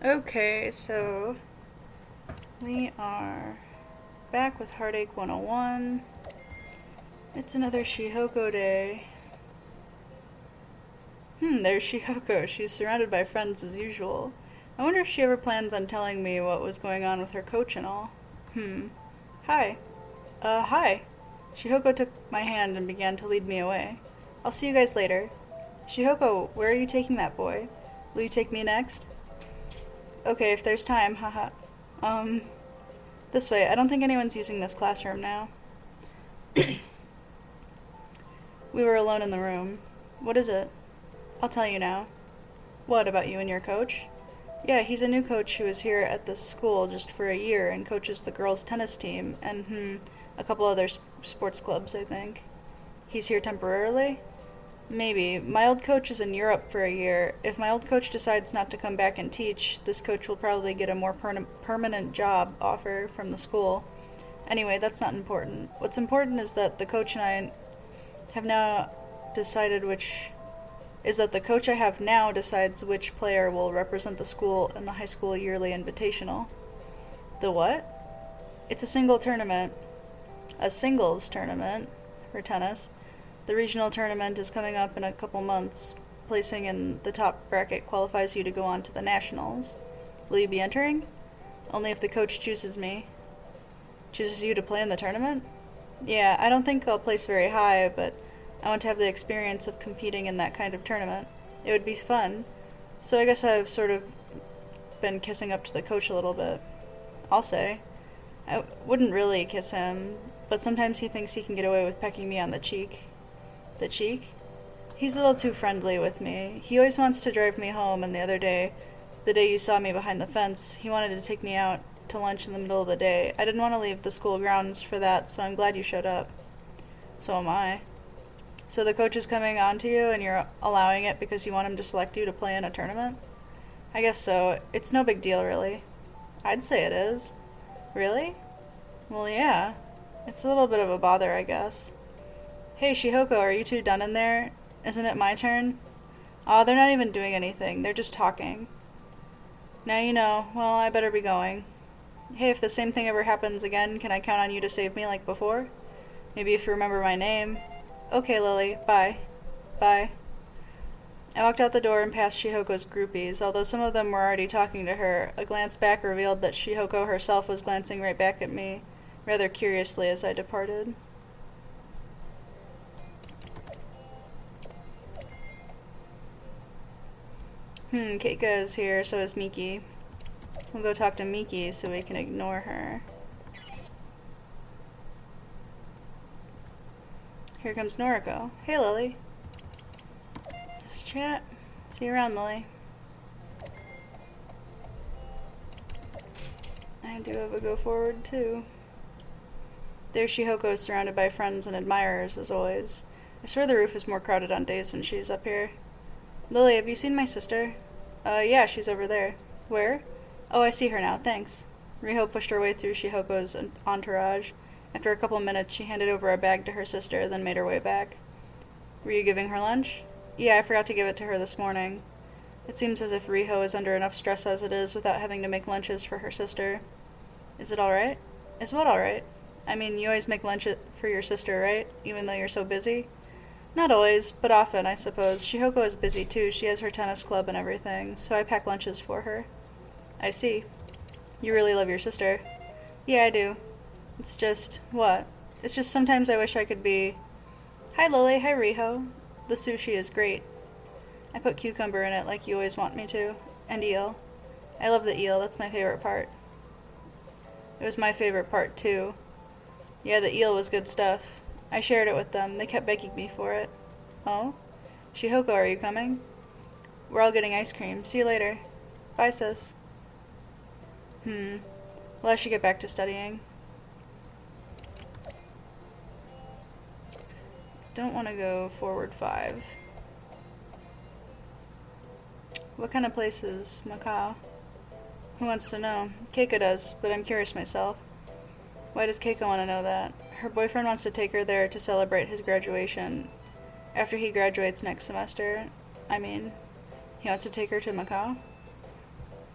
Okay, so we are back with Heartache 101. It's another SheHoco day. There's SheHoco. She's surrounded by friends as usual. I wonder if she ever plans on telling me what was going on with her coach and all. Hi. Hi. SheHoco took my hand and began to lead me away. I'll see you guys later. SheHoco, where are you taking that boy? Will you take me next? Okay, if there's time, haha. Um, this way. I don't think anyone's using this classroom now. We were alone in the room. What is it? I'll tell you now. What, about you and your coach? Yeah, he's a new coach who is here at this school just for a year and coaches the girls' tennis team and, a couple other sports clubs, I think. He's here temporarily? Maybe. My old coach is in Europe for a year. If my old coach decides not to come back and teach, this coach will probably get a more permanent job offer from the school. Anyway, that's not important. What's important is that the coach and I have now decided which is that the coach I have now decides which player will represent the school in the high school yearly invitational. The what? It's a singles tournament for tennis. The regional tournament is coming up in a couple months. Placing in the top bracket qualifies you to go on to the nationals. Will you be entering? Only if the coach chooses me. Chooses you to play in the tournament? Yeah, I don't think I'll place very high, but I want to have the experience of competing in that kind of tournament. It would be fun. So I guess I've sort of been kissing up to the coach a little bit. I'll say. I wouldn't really kiss him, but sometimes he thinks he can get away with pecking me on the cheek. The cheek? He's a little too friendly with me. He always wants to drive me home, and the day you saw me behind the fence, he wanted to take me out to lunch in the middle of the day. I didn't want to leave the school grounds for that, so I'm glad you showed up. So am I. So the coach is coming on to you, and you're allowing it because you want him to select you to play in a tournament? I guess so. It's no big deal, really. I'd say it is. Really? Well, yeah. It's a little bit of a bother, I guess. Hey, SheHoco, are you two done in there? Isn't it my turn? Aw, they're not even doing anything. They're just talking. Now you know. Well, I better be going. Hey, if the same thing ever happens again, can I count on you to save me like before? Maybe if you remember my name. Okay, Lily. Bye. Bye. I walked out the door and past SheHoco's groupies. Although some of them were already talking to her, a glance back revealed that SheHoco herself was glancing right back at me, rather curiously as I departed. Keika is here, so is Miki. We'll go talk to Miki so we can ignore her. Here comes Noriko. Hey, Lily. Just chat. See you around, Lily. I do have a go forward, too. There's SheHoco surrounded by friends and admirers, as always. I swear the roof is more crowded on days when she's up here. Lily, have you seen my sister? Yeah, she's over there. Where? Oh, I see her now, thanks. Riho pushed her way through SheHoco's entourage. After a couple minutes, she handed over a bag to her sister, then made her way back. Were you giving her lunch? Yeah, I forgot to give it to her this morning. It seems as if Riho is under enough stress as it is without having to make lunches for her sister. Is it alright? Is what alright? I mean, you always make lunch for your sister, right? Even though you're so busy? Not always, but often, I suppose. SheHoco is busy too. She has her tennis club and everything, so I pack lunches for her. I see. You really love your sister. Yeah, I do. It's just, what? It's just sometimes I wish I could be... Hi, Lily. Hi, Riho. The sushi is great. I put cucumber in it like you always want me to. And eel. I love the eel. That's my favorite part. It was my favorite part, too. Yeah, the eel was good stuff. I shared it with them. They kept begging me for it. Oh? SheHoco, are you coming? We're all getting ice cream. See you later. Bye, sis. Well, I should get back to studying. Don't want to go forward 5. What kind of place is Macau? Who wants to know? Keika does, but I'm curious myself. Why does Keiko want to know that? Her boyfriend wants to take her there to celebrate his graduation. After he graduates next semester. I mean, he wants to take her to Macau?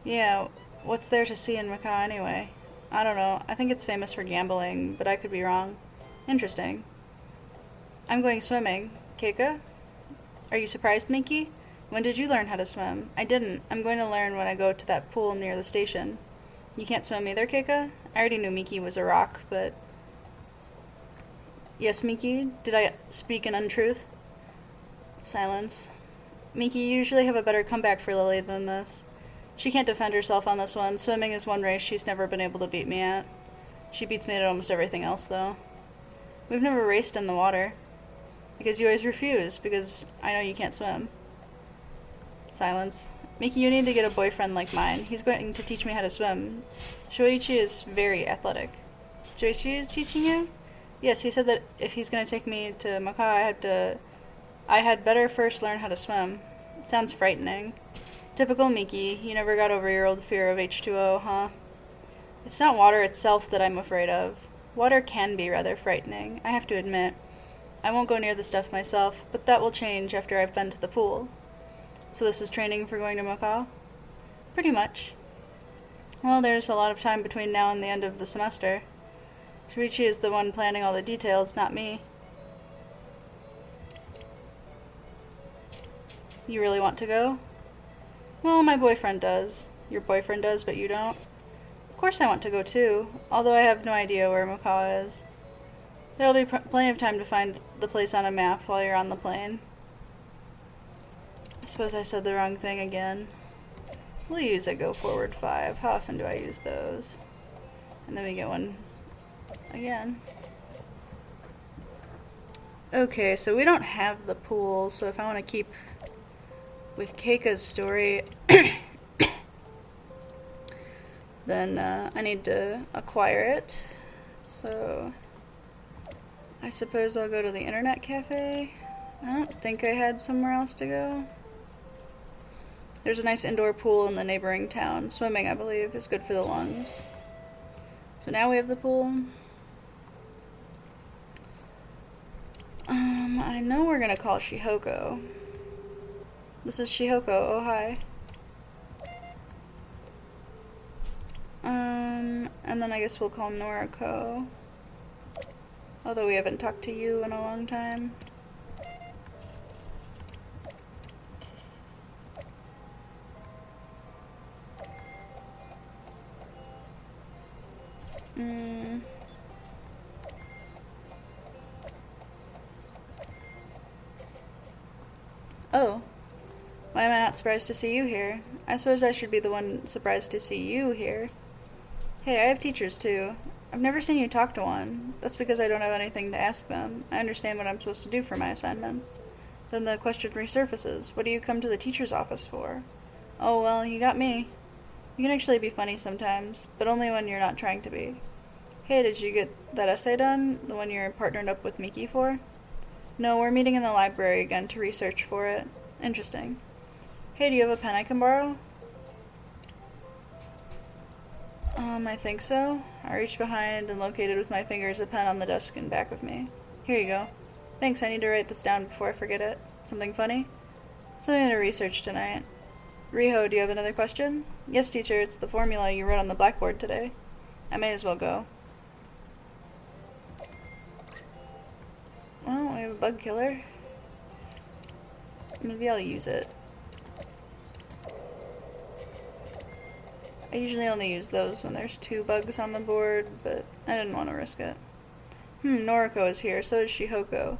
Yeah, what's there to see in Macau anyway? I don't know. I think it's famous for gambling, but I could be wrong. Interesting. I'm going swimming. Keika? Are you surprised, Minky? When did you learn how to swim? I didn't. I'm going to learn when I go to that pool near the station. You can't swim either, Keika? I already knew Miki was a rock, but... Yes, Miki? Did I speak an untruth? Silence. Miki, you usually have a better comeback for Lily than this. She can't defend herself on this one. Swimming is one race she's never been able to beat me at. She beats me at almost everything else, though. We've never raced in the water. Because you always refuse, because I know you can't swim. Silence. Miki, you need to get a boyfriend like mine. He's going to teach me how to swim. Shoichi is very athletic. Shoichi is teaching you? Yes, he said that if he's going to take me to Macau, I had better first learn how to swim. It sounds frightening. Typical Miki, you never got over your old fear of H2O, huh? It's not water itself that I'm afraid of. Water can be rather frightening, I have to admit. I won't go near the stuff myself, but that will change after I've been to the pool. So this is training for going to Macau? Pretty much. Well, there's a lot of time between now and the end of the semester. Shuichi is the one planning all the details, not me. You really want to go? Well, my boyfriend does. Your boyfriend does, but you don't? Of course I want to go too, although I have no idea where Macau is. There'll be plenty of time to find the place on a map while you're on the plane. I suppose I said the wrong thing again. We'll use a go forward 5. How often do I use those? And then we get one again. Okay, so we don't have the pool, so if I want to keep with Keika's story, then I need to acquire it. So I suppose I'll go to the internet cafe. I don't think I had somewhere else to go. There's a nice indoor pool in the neighboring town. Swimming, I believe, is good for the lungs. So now we have the pool. I know we're gonna call SheHoco. This is SheHoco. Oh, hi. And then I guess we'll call Noriko. Although we haven't talked to you in a long time. Oh. Why am I not surprised to see you here? I suppose I should be the one surprised to see you here. Hey, I have teachers too. I've never seen you talk to one. That's because I don't have anything to ask them. I understand what I'm supposed to do for my assignments. Then the question resurfaces. What do you come to the teacher's office for? Oh, well, you got me. You can actually be funny sometimes, but only when you're not trying to be. Hey, did you get that essay done? The one you're partnered up with Miki for? No, we're meeting in the library again to research for it. Interesting. Hey, do you have a pen I can borrow? I think so. I reached behind and located with my fingers a pen on the desk in back of me. Here you go. Thanks, I need to write this down before I forget it. Something funny? Something to research tonight. Riho, do you have another question? Yes, teacher, it's the formula you wrote on the blackboard today. I may as well go. Well, we have a bug killer. Maybe I'll use it. I usually only use those when there's 2 bugs on the board, but I didn't want to risk it. Noriko is here, so is SheHoco.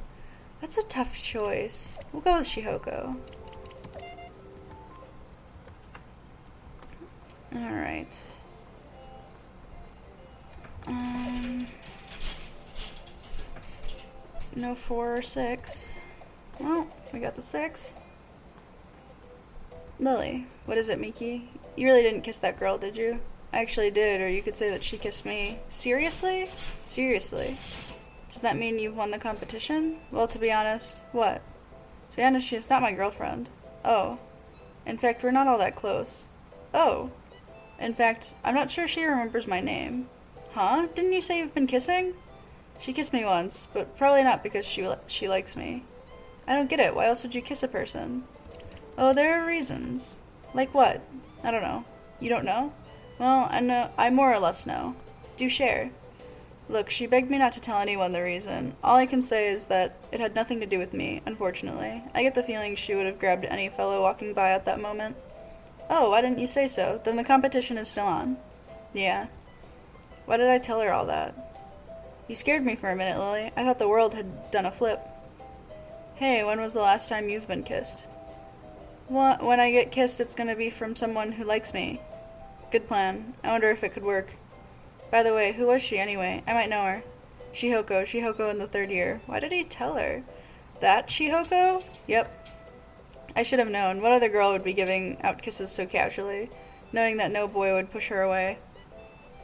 That's a tough choice. We'll go with SheHoco. Alright. No 4 or 6. Well, we got the 6. Lily, what is it, Miki? You really didn't kiss that girl, did you? I actually did, or you could say that she kissed me. Seriously? Seriously. Does that mean you've won the competition? Well, to be honest, what? To be honest, she's not my girlfriend. Oh. In fact, we're not all that close. Oh. In fact, I'm not sure she remembers my name. Huh? Didn't you say you've been kissing? She kissed me once, but probably not because she likes me. I don't get it. Why else would you kiss a person? Oh, there are reasons. Like what? I don't know. You don't know? Well, I more or less know. Do share. Look, she begged me not to tell anyone the reason. All I can say is that it had nothing to do with me, unfortunately. I get the feeling she would have grabbed any fellow walking by at that moment. Oh, why didn't you say so? Then the competition is still on. Yeah. Why did I tell her all that? You scared me for a minute, Lily. I thought the world had done a flip. Hey, when was the last time you've been kissed? When I get kissed, it's gonna be from someone who likes me. Good plan. I wonder if it could work. By the way, who was she anyway? I might know her. SheHoco in the 3rd year. Why did he tell her? That SheHoco? Yep. I should have known. What other girl would be giving out kisses so casually, knowing that no boy would push her away?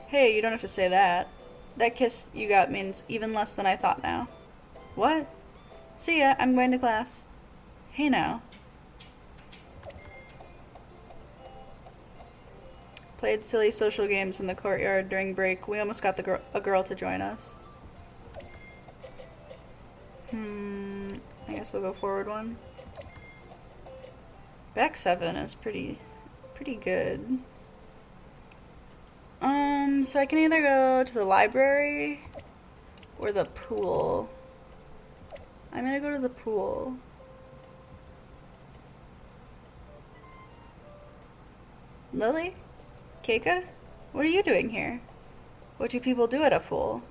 Hey, you don't have to say that. That kiss you got means even less than I thought now. What? See ya, I'm going to class. Hey now. Played silly social games in the courtyard during break. We almost got a girl to join us. I guess we'll go forward one. Back 7 is pretty good. So I can either go to the library or the pool. I'm gonna go to the pool. Lily? Keika? What are you doing here? What do people do at a pool?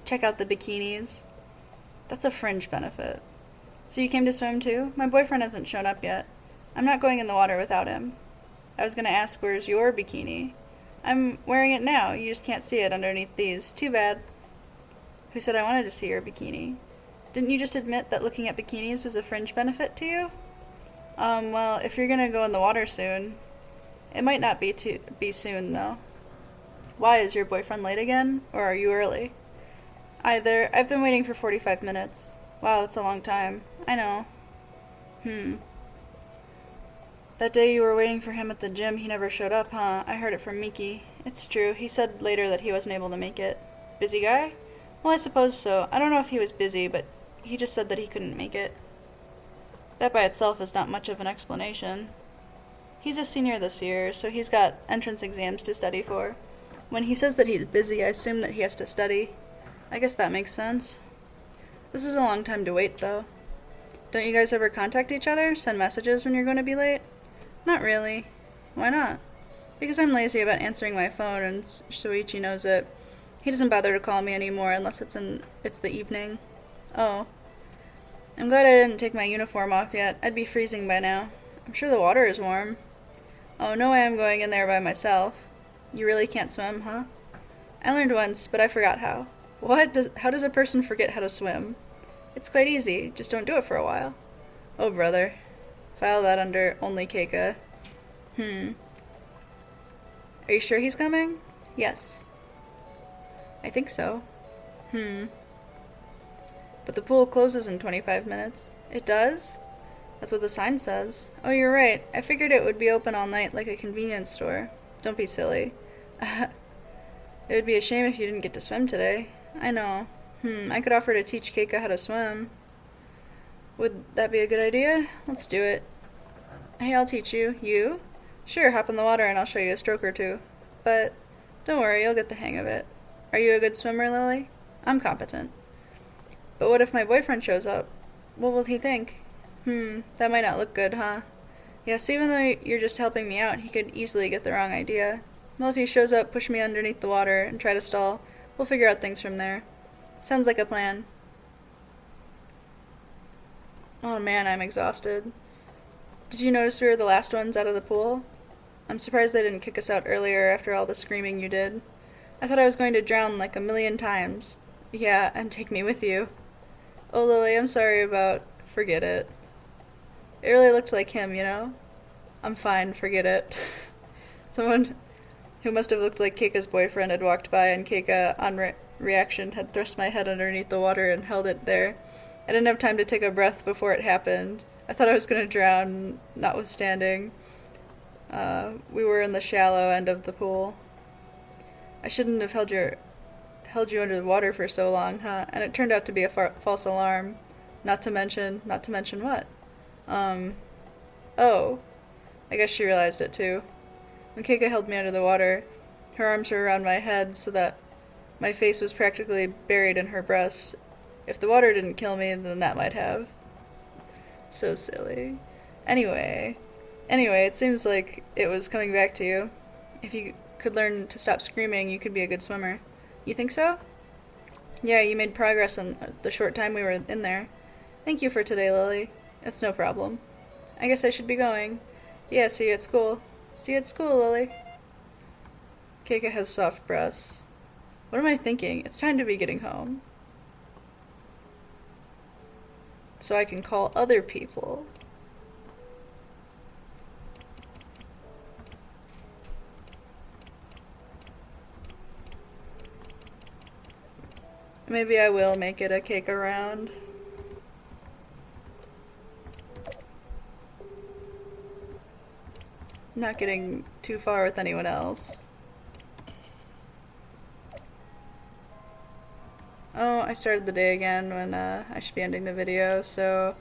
Check out the bikinis. That's a fringe benefit. So you came to swim too? My boyfriend hasn't shown up yet. I'm not going in the water without him. I was gonna ask, where's your bikini? I'm wearing it now. You just can't see it underneath these. Too bad. Who said I wanted to see your bikini? Didn't you just admit that looking at bikinis was a fringe benefit to you? Well, if you're gonna go in the water soon... It might not be soon, though. Why, is your boyfriend late again? Or are you early? Either. I've been waiting for 45 minutes. Wow, that's a long time. I know. That day you were waiting for him at the gym, he never showed up, huh? I heard it from Miki. It's true. He said later that he wasn't able to make it. Busy guy? Well, I suppose so. I don't know if he was busy, but he just said that he couldn't make it. That by itself is not much of an explanation. He's a senior this year, so he's got entrance exams to study for. When he says that he's busy, I assume that he has to study. I guess that makes sense. This is a long time to wait, though. Don't you guys ever contact each other? Send messages when you're going to be late? Not really. Why not? Because I'm lazy about answering my phone, and Shuichi knows it. He doesn't bother to call me anymore unless it's the evening. Oh. I'm glad I didn't take my uniform off yet. I'd be freezing by now. I'm sure the water is warm. Oh, no way I'm going in there by myself. You really can't swim, huh? I learned once, but I forgot how. How does a person forget how to swim? It's quite easy, just don't do it for a while. Oh, brother. File that under only Keika. Are you sure he's coming? Yes. I think so. But the pool closes in 25 minutes. It does? That's what the sign says. Oh, you're right. I figured it would be open all night like a convenience store. Don't be silly. It would be a shame if you didn't get to swim today. I know. I could offer to teach Keika how to swim. Would that be a good idea? Let's do it. Hey, I'll teach you. You? Sure, hop in the water and I'll show you a stroke or two. But don't worry, you'll get the hang of it. Are you a good swimmer, Lily? I'm competent. But what if my boyfriend shows up? What will he think? That might not look good, huh? Yes, even though you're just helping me out, he could easily get the wrong idea. Well, if he shows up, push me underneath the water and try to stall. We'll figure out things from there. Sounds like a plan. Oh man, I'm exhausted. Did you notice we were the last ones out of the pool? I'm surprised they didn't kick us out earlier after all the screaming you did. I thought I was going to drown like a million times. Yeah, and take me with you. Oh, Lily, I'm sorry about... Forget it. It really looked like him, you know? I'm fine, forget it. Someone who must have looked like Keika's boyfriend had walked by, and Keika, on reaction, had thrust my head underneath the water and held it there. I didn't have time to take a breath before it happened. I thought I was going to drown, notwithstanding. We were in the shallow end of the pool. I shouldn't have held you under the water for so long, huh? And it turned out to be a false alarm. Not to mention what? Oh. I guess she realized it too. When Keika held me under the water, her arms were around my head so that my face was practically buried in her breasts. If the water didn't kill me, then that might have. So silly. Anyway, it seems like it was coming back to you. If you could learn to stop screaming, you could be a good swimmer. You think so? Yeah, you made progress in the short time we were in there. Thank you for today, Lily. It's no problem. I guess I should be going. Yeah, see you at school. See you at school, Lily. Keika has soft breasts. What am I thinking? It's time to be getting home. So I can call other people. Maybe I will make it a Keika round. Not getting too far with anyone else. Oh, I started the day again when I should be ending the video, so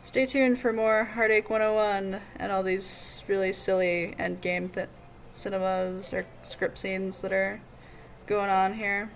stay tuned for more Heartache 101 and all these really silly endgame cinemas or script scenes that are going on here.